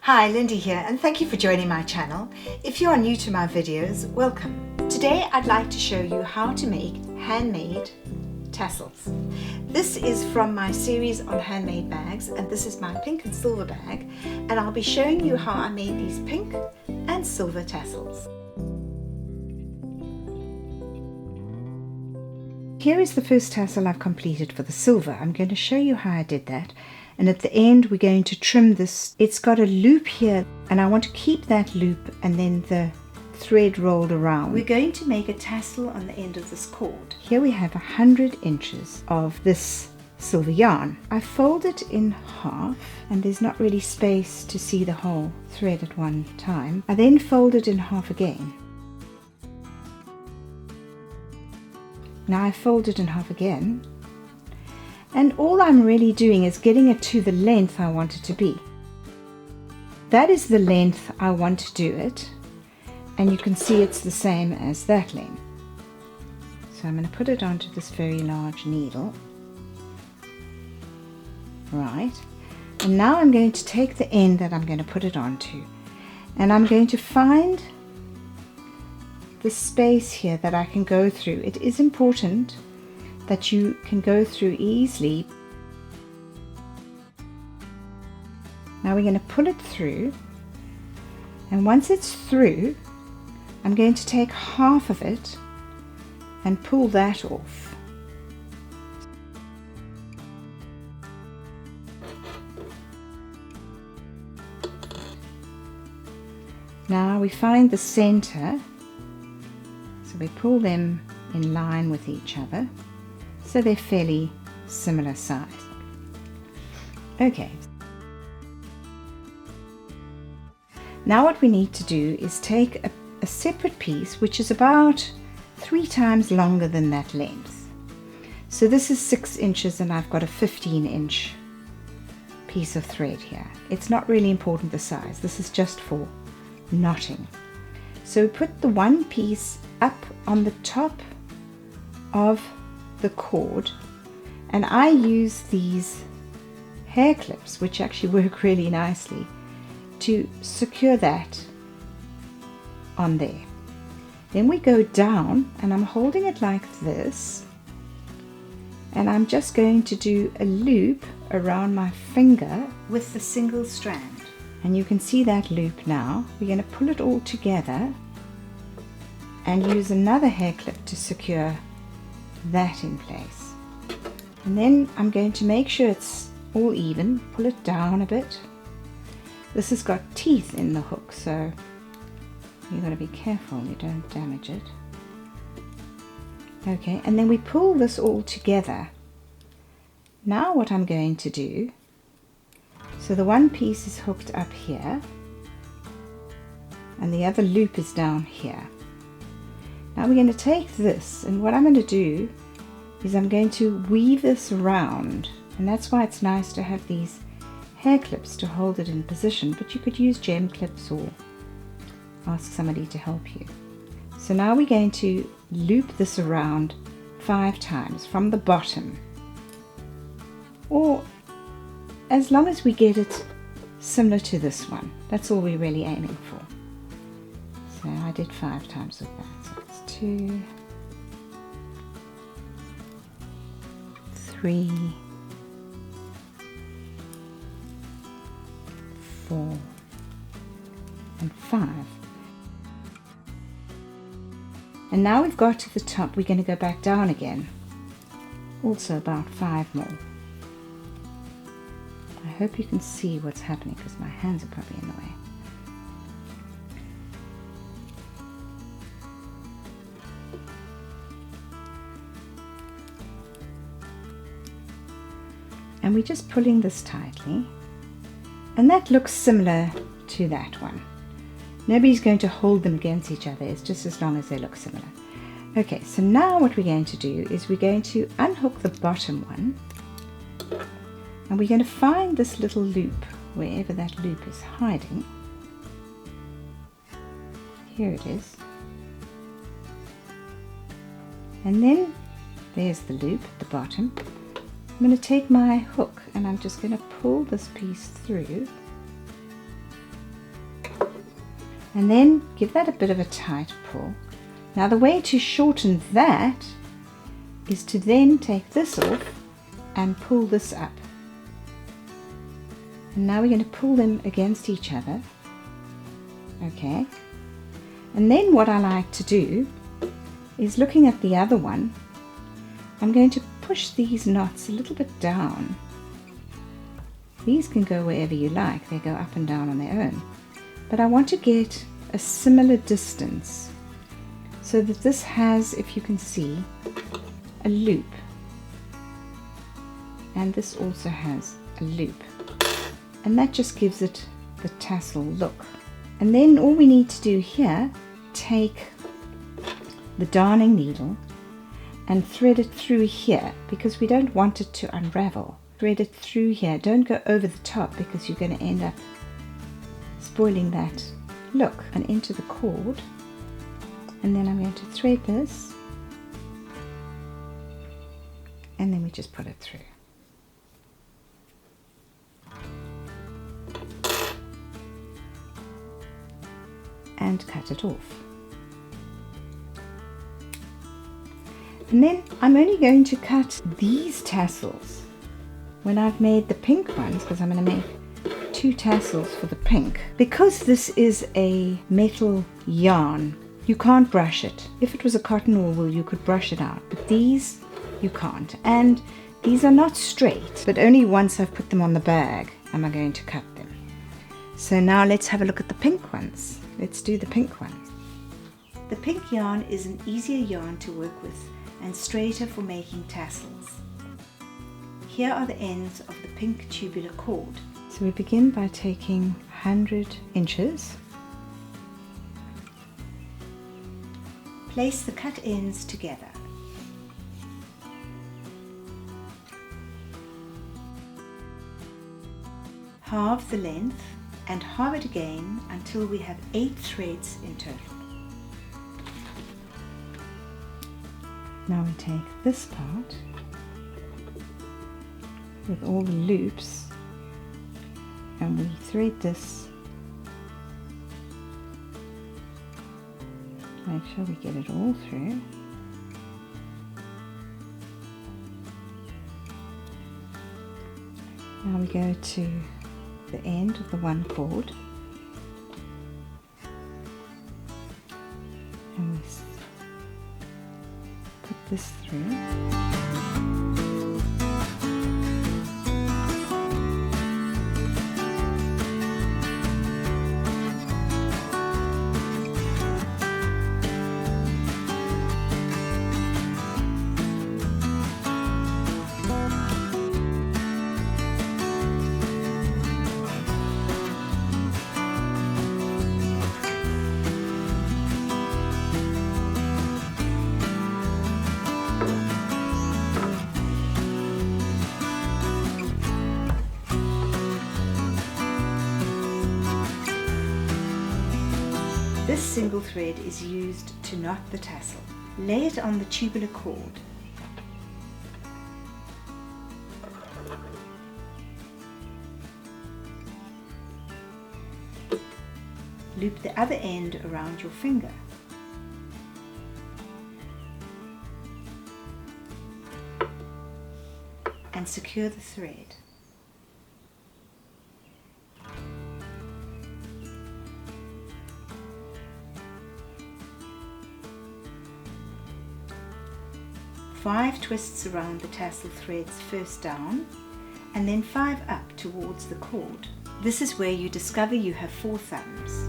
Hi, Lindy here, and thank you for joining my channel. If you are new to my videos, welcome. Today I'd like to show you how to make handmade tassels. This is from my series on handmade bags, and this is my pink and silver bag, and I'll be showing you how I made these pink and silver tassels. Here is the first tassel I've completed for the silver. I'm going to show you how I did that. And at the end we're going to trim this. It's got a loop here and I want to keep that loop and then the thread rolled around. We're going to make a tassel on the end of this cord. Here we have 100 inches of this silver yarn. I fold it in half and there's not really space to see the whole thread at one time. I then fold it in half again. Now I fold it in half again. And all I'm really doing is getting it to the length I want it to be. That is the length I want to do it. And you can see it's the same as that length. So I'm going to put it onto this very large needle. Right. And now I'm going to take the end that I'm going to put it onto. And I'm going to find the space here that I can go through. It is important that you can go through easily. Now we're going to pull it through, and once it's through I'm going to take half of it and pull that off. Now we find the center, so we pull them in line with each other. So they're fairly similar size. Okay. Now what we need to do is take a separate piece which is about 3 times longer than that length. So this is 6 inches and I've got a 15-inch piece of thread here. It's not really important the size. This is just for knotting. So we put the one piece up on the top of the cord, and I use these hair clips which actually work really nicely to secure that on there. Then we go down and I'm holding it like this, and I'm just going to do a loop around my finger with the single strand, and you can see that loop now. We're going to pull it all together and use another hair clip to secure that in place. And then I'm going to make sure it's all even, pull it down a bit. This has got teeth in the hook, so you've got to be careful you don't damage it. Okay, and then we pull this all together. Now what I'm going to do, so the one piece is hooked up here and the other loop is down here. Now we're going to take this, and what I'm going to do is I'm going to weave this around, and that's why it's nice to have these hair clips to hold it in position, but you could use gem clips or ask somebody to help you. So now we're going to loop this around 5 times from the bottom, or as long as we get it similar to this one. That's all we're really aiming for. So I did 5 times with that. So it's 2, 3, 4, and 5. And now we've got to the top, we're going to go back down again. Also about 5 more. I hope you can see what's happening because my hands are probably in the way. And we're just pulling this tightly, and that looks similar to that one. Nobody's going to hold them against each other, it's just as long as they look similar. Okay, so now what we're going to do is we're going to unhook the bottom one, and we're going to find this little loop wherever that loop is hiding. Here it is. And then there's the loop at the bottom. I'm going to take my hook and I'm just going to pull this piece through And then give that a bit of a tight pull. Now the way to shorten that is to then take this off and pull this up. And now we're going to pull them against each other. Okay. And then what I like to do is, looking at the other one, I'm going to push these knots a little bit down. These can go wherever you like, they go up and down on their own. But I want to get a similar distance so that this has, if you can see, a loop. And this also has a loop. And that just gives it the tassel look. And then all we need to do here, take the darning needle and thread it through here, because we don't want it to unravel. Thread it through here. Don't go over the top, because you're going to end up spoiling that look. And into the cord. And then I'm going to thread this. And then we just put it through. And cut it off. And then I'm only going to cut these tassels when I've made the pink ones, because I'm going to make 2 tassels for the pink. Because this is a metal yarn, you can't brush it. If it was a cotton or wool, you could brush it out, but these you can't. And these are not straight, but only once I've put them on the bag am I going to cut them. So now let's have a look at the pink ones. Let's do the pink ones. The pink yarn is an easier yarn to work with and straighter for making tassels. Here are the ends of the pink tubular cord. So we begin by taking 100 inches. Place the cut ends together. Halve the length and halve it again until we have 8 threads in total. Now we take this part with all the loops and we thread this. Make sure we get it all through. Now we go to the end of the one cord and we put this through. This single thread is used to knot the tassel. Lay it on the tubular cord. Loop the other end around your finger. And secure the thread. Five twists around the tassel threads first down and then 5 up towards the cord. This is where you discover you have 4 thumbs.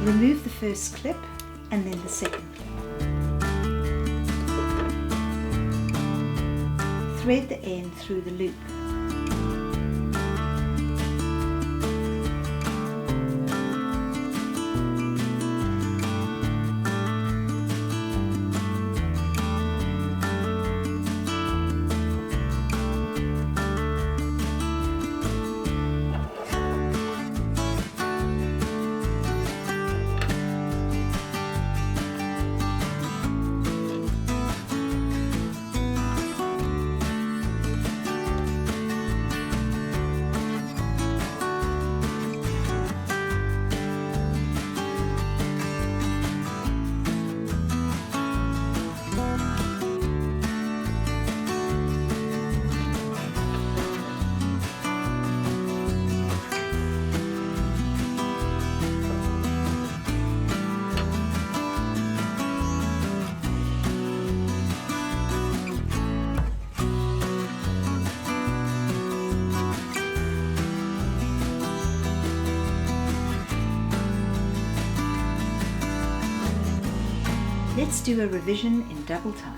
remove the first clip and then the second clip. Thread the end through the loop. Let's do a revision in double time.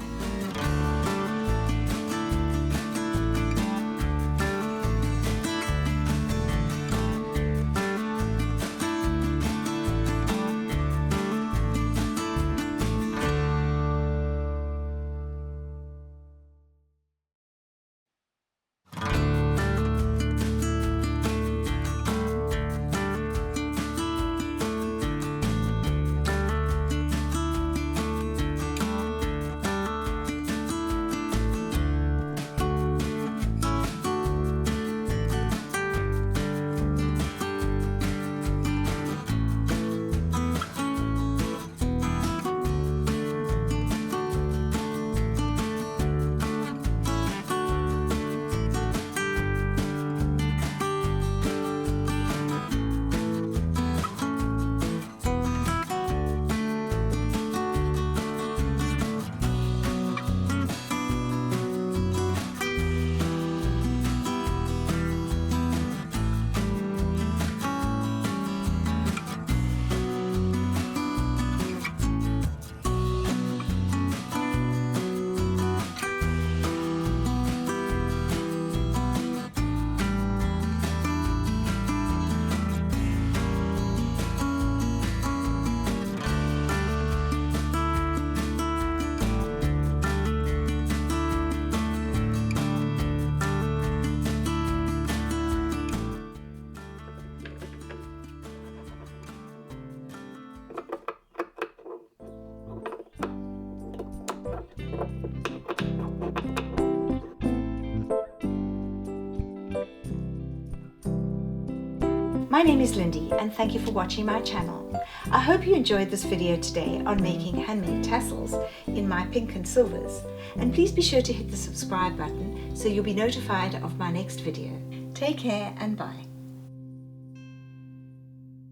My name is Lindy and thank you for watching my channel. I hope you enjoyed this video today on making handmade tassels in my pink and silvers, and please be sure to hit the subscribe button so you'll be notified of my next video. Take care and bye.